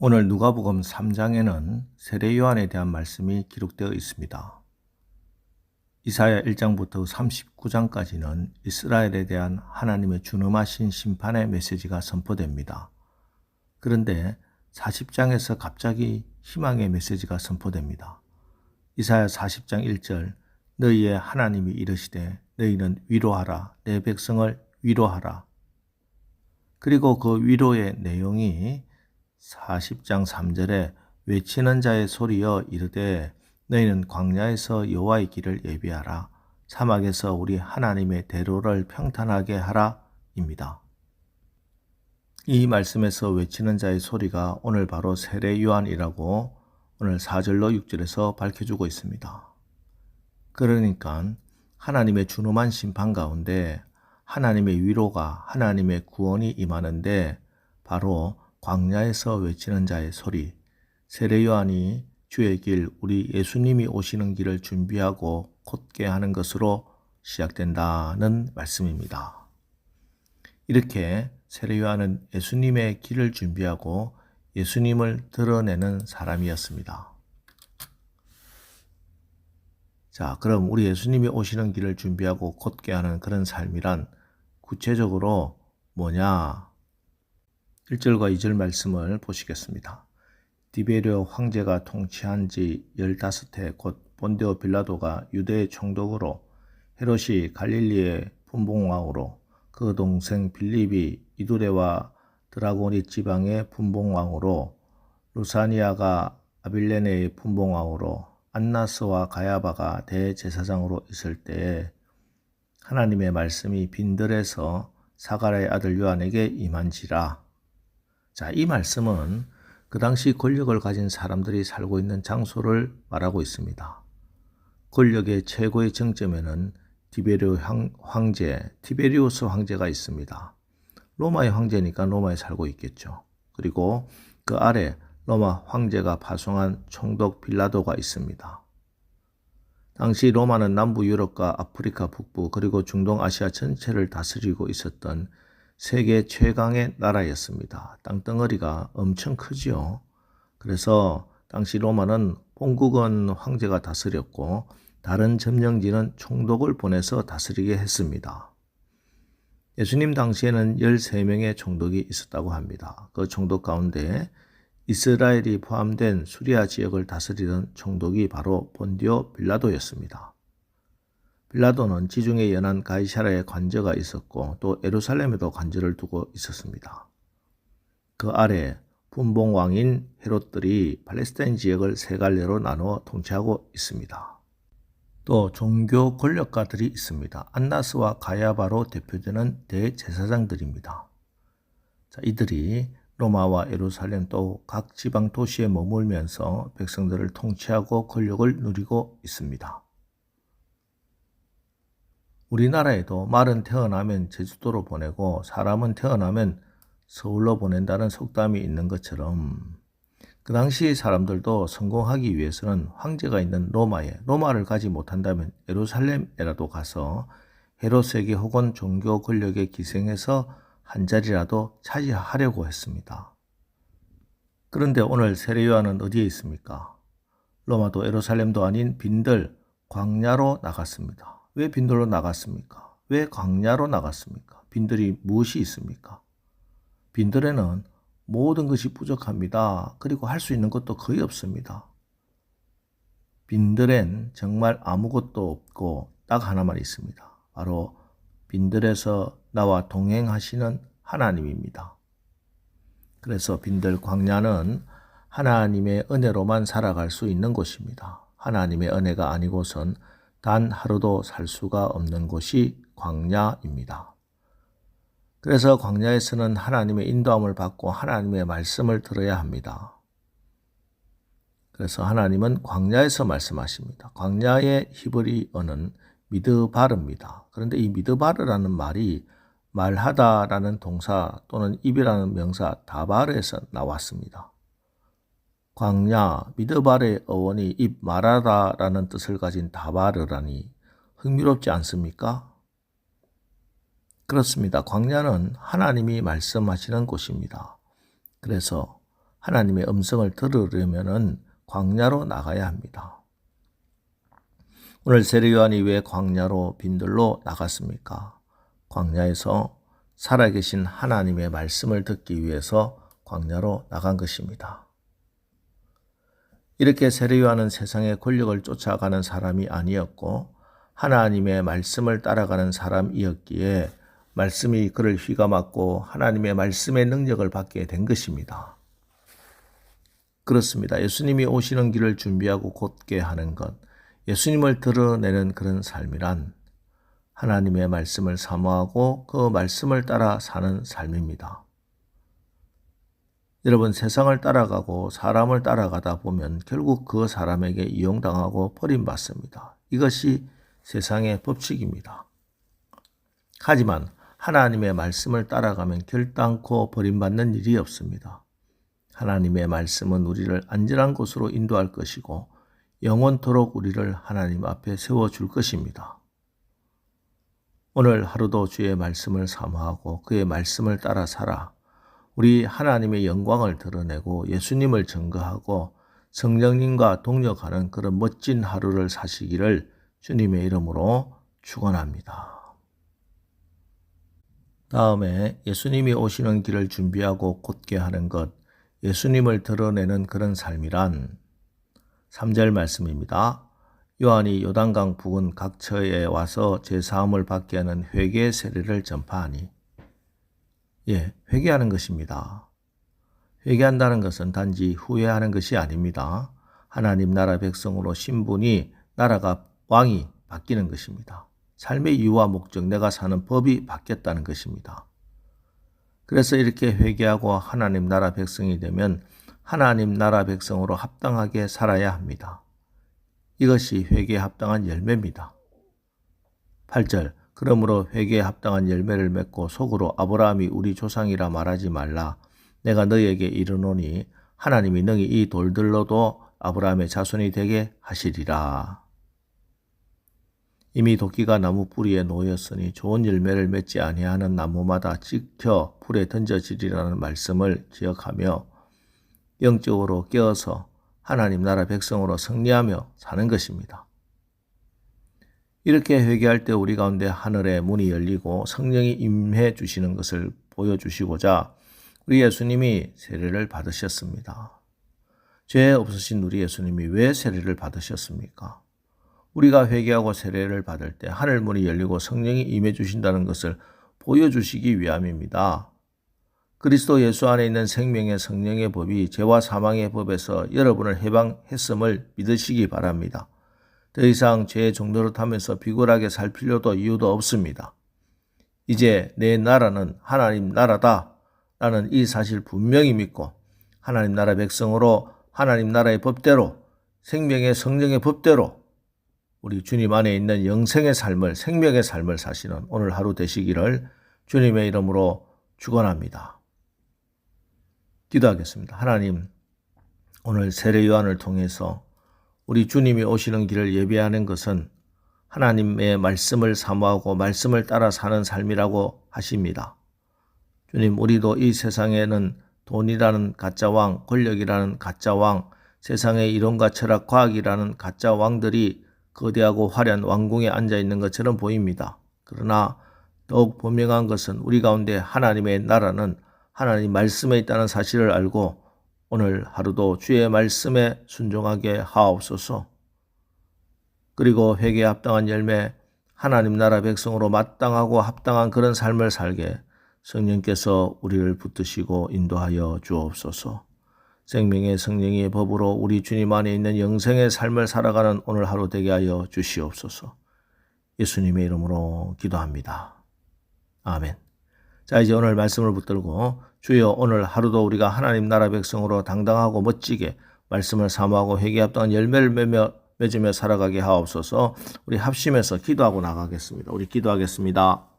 오늘 누가복음 3장에는 세례 요한에 대한 말씀이 기록되어 있습니다. 이사야 1장부터 39장까지는 이스라엘에 대한 하나님의 준엄하신 심판의 메시지가 선포됩니다. 그런데 40장에서 갑자기 희망의 메시지가 선포됩니다. 이사야 40장 1절 너희의 하나님이 이르시되 너희는 위로하라 내 백성을 위로하라. 그리고 그 위로의 내용이 40장 3절에 외치는 자의 소리여 이르되 너희는 광야에서 여호와의 길을 예비하라 사막에서 우리 하나님의 대로를 평탄하게 하라 입니다. 이 말씀에서 외치는 자의 소리가 오늘 바로 세례 요한이라고 오늘 4절로 6절에서 밝혀주고 있습니다. 그러니까 하나님의 준엄한 심판 가운데 하나님의 위로가 하나님의 구원이 임하는데 바로 광야에서 외치는 자의 소리, 세례 요한이 주의 길, 우리 예수님이 오시는 길을 준비하고 곧게 하는 것으로 시작된다는 말씀입니다. 이렇게 세례 요한은 예수님의 길을 준비하고 예수님을 드러내는 사람이었습니다. 자, 그럼 우리 예수님이 오시는 길을 준비하고 곧게 하는 그런 삶이란 구체적으로 뭐냐? 1절과 2절 말씀을 보시겠습니다. 디베리오 황제가 통치한 지 15해 곧 본디오 빌라도가 유대의 총독으로 헤롯이 갈릴리의 분봉왕으로 그 동생 빌립이 이두레와 드라고니 지방의 분봉왕으로 루사니아가 아빌레네의 분봉왕으로 안나스와 가야바가 대제사장으로 있을 때에 하나님의 말씀이 빈들에서 사가랴의 아들 요한에게 임한지라. 자, 이 말씀은 그 당시 권력을 가진 사람들이 살고 있는 장소를 말하고 있습니다. 권력의 최고의 정점에는 티베리우스 황제가 있습니다. 로마의 황제니까 로마에 살고 있겠죠. 그리고 그 아래 로마 황제가 파송한 총독 빌라도가 있습니다. 당시 로마는 남부 유럽과 아프리카 북부 그리고 중동 아시아 전체를 다스리고 있었던 세계 최강의 나라였습니다. 땅덩어리가 엄청 크지요. 그래서 당시 로마는 본국은 황제가 다스렸고 다른 점령지는 총독을 보내서 다스리게 했습니다. 예수님 당시에는 13명의 총독이 있었다고 합니다. 그 총독 가운데 이스라엘이 포함된 수리아 지역을 다스리던 총독이 바로 본디오 빌라도였습니다. 빌라도는 지중해 연안 가이사랴에 관저가 있었고 또 예루살렘에도 관저를 두고 있었습니다. 그 아래 분봉왕인 헤롯들이 팔레스타인 지역을 세 갈래로 나누어 통치하고 있습니다. 또 종교 권력가들이 있습니다. 안나스와 가야바로 대표되는 대제사장들입니다. 자, 이들이 로마와 예루살렘 또 각 지방 도시에 머물면서 백성들을 통치하고 권력을 누리고 있습니다. 우리나라에도 말은 태어나면 제주도로 보내고 사람은 태어나면 서울로 보낸다는 속담이 있는 것처럼 그 당시 사람들도 성공하기 위해서는 황제가 있는 로마를 가지 못한다면 예루살렘에라도 가서 헤롯에게 혹은 종교 권력에 기생해서 한 자리라도 차지하려고 했습니다. 그런데 오늘 세례 요한은 어디에 있습니까? 로마도 예루살렘도 아닌 빈들 광야로 나갔습니다. 왜 빈들로 나갔습니까? 왜 광야로 나갔습니까? 빈들이 무엇이 있습니까? 빈들에는 모든 것이 부족합니다. 그리고 할 수 있는 것도 거의 없습니다. 빈들엔 정말 아무것도 없고 딱 하나만 있습니다. 바로 빈들에서 나와 동행하시는 하나님입니다. 그래서 빈들 광야는 하나님의 은혜로만 살아갈 수 있는 곳입니다. 하나님의 은혜가 아니고선 단 하루도 살 수가 없는 곳이 광야입니다. 그래서 광야에서는 하나님의 인도함을 받고 하나님의 말씀을 들어야 합니다. 그래서 하나님은 광야에서 말씀하십니다. 광야의 히브리어는 미드바르입니다. 그런데 이 미드바르라는 말이 말하다라는 동사 또는 입이라는 명사 다바르에서 나왔습니다. 광야, 미드바르의 어원이 입 말하다라는 뜻을 가진 다바르라니 흥미롭지 않습니까? 그렇습니다. 광야는 하나님이 말씀하시는 곳입니다. 그래서 하나님의 음성을 들으려면은 광야로 나가야 합니다. 오늘 세례 요한이 왜 광야로 빈들로 나갔습니까? 광야에서 살아계신 하나님의 말씀을 듣기 위해서 광야로 나간 것입니다. 이렇게 세례 요한은 세상의 권력을 쫓아가는 사람이 아니었고 하나님의 말씀을 따라가는 사람이었기에 말씀이 그를 휘감았고 하나님의 말씀의 능력을 받게 된 것입니다. 그렇습니다. 예수님이 오시는 길을 준비하고 곧게 하는 것, 예수님을 드러내는 그런 삶이란 하나님의 말씀을 사모하고 그 말씀을 따라 사는 삶입니다. 여러분, 세상을 따라가고 사람을 따라가다 보면 결국 그 사람에게 이용당하고 버림받습니다. 이것이 세상의 법칙입니다. 하지만 하나님의 말씀을 따라가면 결단코 버림받는 일이 없습니다. 하나님의 말씀은 우리를 안전한 곳으로 인도할 것이고 영원토록 우리를 하나님 앞에 세워줄 것입니다. 오늘 하루도 주의 말씀을 사모하고 그의 말씀을 따라 살아 우리 하나님의 영광을 드러내고 예수님을 증거하고 성령님과 동역하는 그런 멋진 하루를 사시기를 주님의 이름으로 축원합니다. 다음에 예수님이 오시는 길을 준비하고 곧게 하는 것, 예수님을 드러내는 그런 삶이란 3절 말씀입니다. 요한이 요단강 부근 각처에 와서 제사함을 받게 하는 회개 세례를 전파하니, 회개하는 것입니다. 회개한다는 것은 단지 후회하는 것이 아닙니다. 하나님 나라 백성으로 신분이 나라가 왕이 바뀌는 것입니다. 삶의 이유와 목적, 내가 사는 법이 바뀌었다는 것입니다. 그래서 이렇게 회개하고 하나님 나라 백성이 되면 하나님 나라 백성으로 합당하게 살아야 합니다. 이것이 회개에 합당한 열매입니다. 8절, 그러므로 회개에 합당한 열매를 맺고 속으로 아브라함이 우리 조상이라 말하지 말라. 내가 너희에게 이르노니 하나님이 능히 이 돌들로도 아브라함의 자손이 되게 하시리라. 이미 도끼가 나무 뿌리에 놓였으니 좋은 열매를 맺지 아니하는 나무마다 찍혀 불에 던져지리라는 말씀을 기억하며 영적으로 깨어서 하나님 나라 백성으로 승리하며 사는 것입니다. 이렇게 회개할 때 우리 가운데 하늘의 문이 열리고 성령이 임해 주시는 것을 보여주시고자 우리 예수님이 세례를 받으셨습니다. 죄 없으신 우리 예수님이 왜 세례를 받으셨습니까? 우리가 회개하고 세례를 받을 때 하늘 문이 열리고 성령이 임해 주신다는 것을 보여주시기 위함입니다. 그리스도 예수 안에 있는 생명의 성령의 법이 죄와 사망의 법에서 여러분을 해방했음을 믿으시기 바랍니다. 더 이상 죄의 종노릇하면서 비굴하게 살 필요도 이유도 없습니다. 이제 내 나라는 하나님 나라다 라는 이 사실 분명히 믿고 하나님 나라 백성으로 하나님 나라의 법대로 생명의 성령의 법대로 우리 주님 안에 있는 영생의 삶을 생명의 삶을 사시는 오늘 하루 되시기를 주님의 이름으로 축원합니다. 기도하겠습니다. 하나님, 오늘 세례 요한을 통해서 우리 주님이 오시는 길을 예비하는 것은 하나님의 말씀을 사모하고 말씀을 따라 사는 삶이라고 하십니다. 주님, 우리도 이 세상에는 돈이라는 가짜 왕, 권력이라는 가짜 왕, 세상의 이론과 철학, 과학이라는 가짜 왕들이 거대하고 화려한 왕궁에 앉아있는 것처럼 보입니다. 그러나 더욱 분명한 것은 우리 가운데 하나님의 나라는 하나님 말씀에 있다는 사실을 알고 오늘 하루도 주의 말씀에 순종하게 하옵소서. 그리고 회개에 합당한 열매, 하나님 나라 백성으로 마땅하고 합당한 그런 삶을 살게 성령께서 우리를 붙드시고 인도하여 주옵소서. 생명의 성령의 법으로 우리 주님 안에 있는 영생의 삶을 살아가는 오늘 하루 되게 하여 주시옵소서. 예수님의 이름으로 기도합니다. 아멘. 자, 이제 오늘 말씀을 붙들고 주여, 오늘 하루도 우리가 하나님 나라 백성으로 당당하고 멋지게 말씀을 사모하고 회개에 합당한 열매를 맺으며 살아가게 하옵소서. 우리 합심해서 기도하고 나가겠습니다. 우리 기도하겠습니다.